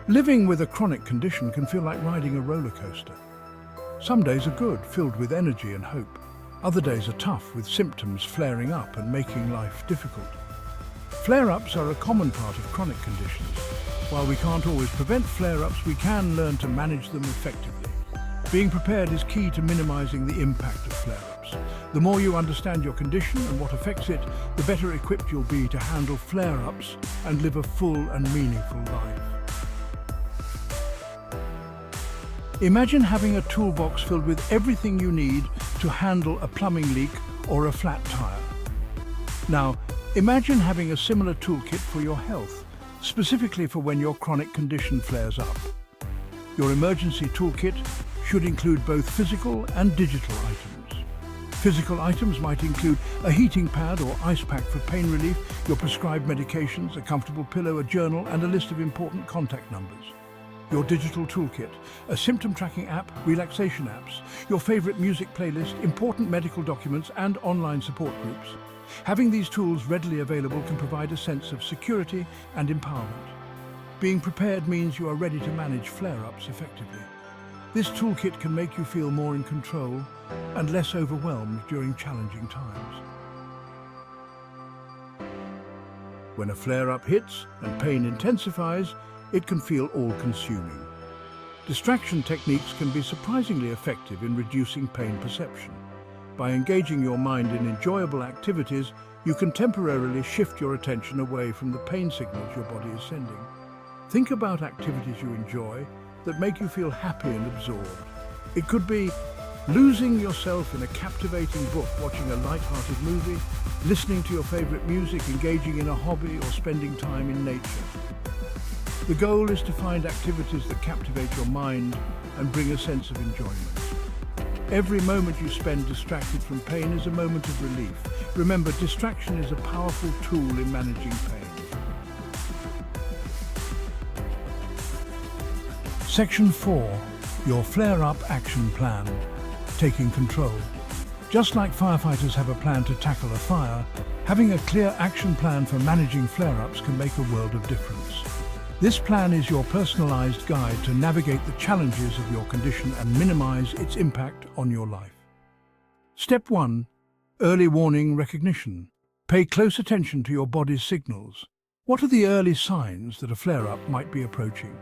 Living with a chronic condition can feel like riding a roller coaster. Some days are good, filled with energy and hope. Other days are tough, with symptoms flaring up and making life difficult. Flare-ups are a common part of chronic conditions. While we can't always prevent flare-ups, we can learn to manage them effectively. Being prepared is key to minimizing the impact of flare-ups. The more you understand your condition and what affects it, the better equipped you'll be to handle flare-ups and live a full and meaningful life. Imagine having a toolbox filled with everything you need to handle a plumbing leak or a flat tire. Now, imagine having a similar toolkit for your health, specifically for when your chronic condition flares up. Your emergency toolkit should include both physical and digital items. Physical items might include a heating pad or ice pack for pain relief, your prescribed medications, a comfortable pillow, a journal, and a list of important contact numbers. Your digital toolkit, a symptom tracking app, relaxation apps, your favorite music playlist, important medical documents, and online support groups. Having these tools readily available can provide a sense of security and empowerment. Being prepared means you are ready to manage flare-ups effectively. This toolkit can make you feel more in control and less overwhelmed during challenging times. When a flare-up hits and pain intensifies, it can feel all-consuming. Distraction techniques can be surprisingly effective in reducing pain perception. By engaging your mind in enjoyable activities, you can temporarily shift your attention away from the pain signals your body is sending. Think about activities you enjoy that make you feel happy and absorbed. It could be losing yourself in a captivating book, watching a light-hearted movie, listening to your favorite music, engaging in a hobby, or spending time in nature. The goal is to find activities that captivate your mind and bring a sense of enjoyment. Every moment you spend distracted from pain is a moment of relief. Remember, distraction is a powerful tool in managing pain. Section 4. Your flare-up action plan. Taking control. Just like firefighters have a plan to tackle a fire, having a clear action plan for managing flare-ups can make a world of difference. This plan is your personalized guide to navigate the challenges of your condition and minimize its impact on your life. Step 1. Early warning recognition. Pay close attention to your body's signals. What are the early signs that a flare-up might be approaching?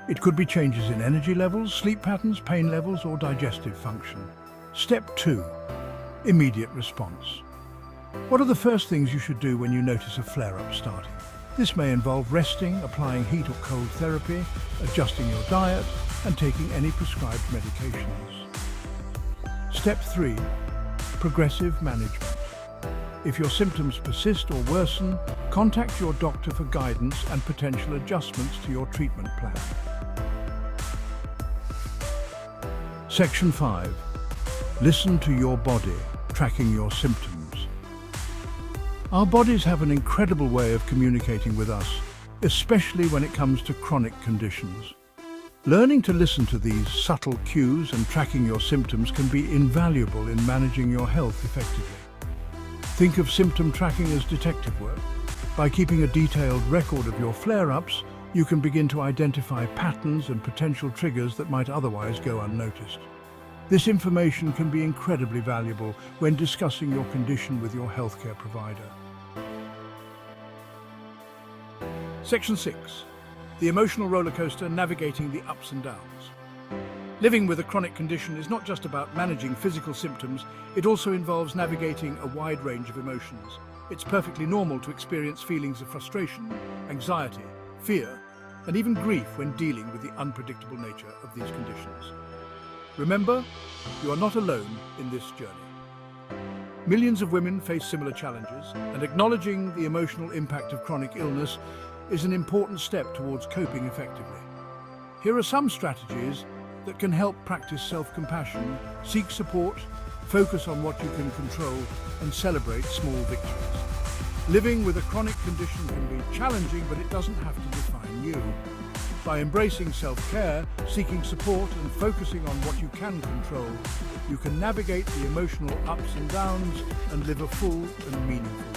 It could be changes in energy levels, sleep patterns, pain levels, or digestive function. Step 2. Immediate response. What are the first things you should do when you notice a flare-up starting? This may involve resting, applying heat or cold therapy, adjusting your diet, and taking any prescribed medications. Step 3. Progressive management. If your symptoms persist or worsen, contact your doctor for guidance and potential adjustments to your treatment plan. Section 5. Listen to your body, tracking your symptoms. Our bodies have an incredible way of communicating with us, especially when it comes to chronic conditions. Learning to listen to these subtle cues and tracking your symptoms can be invaluable in managing your health effectively. Think of symptom tracking as detective work. By keeping a detailed record of your flare-ups, you can begin to identify patterns and potential triggers that might otherwise go unnoticed. This information can be incredibly valuable when discussing your condition with your healthcare provider. Section 6. The emotional roller coaster, navigating the ups and downs. Living with a chronic condition is not just about managing physical symptoms, it also involves navigating a wide range of emotions. It's perfectly normal to experience feelings of frustration, anxiety, fear, and even grief when dealing with the unpredictable nature of these conditions. Remember, you are not alone in this journey. Millions of women face similar challenges, and acknowledging the emotional impact of chronic illness is an important step towards coping effectively. Here are some strategies that can help practice self-compassion, seek support, focus on what you can control, and celebrate small victories. Living with a chronic condition can be challenging, but it doesn't have to define you. By embracing self-care, seeking support, and focusing on what you can control, you can navigate the emotional ups and downs and live a full and meaningful life.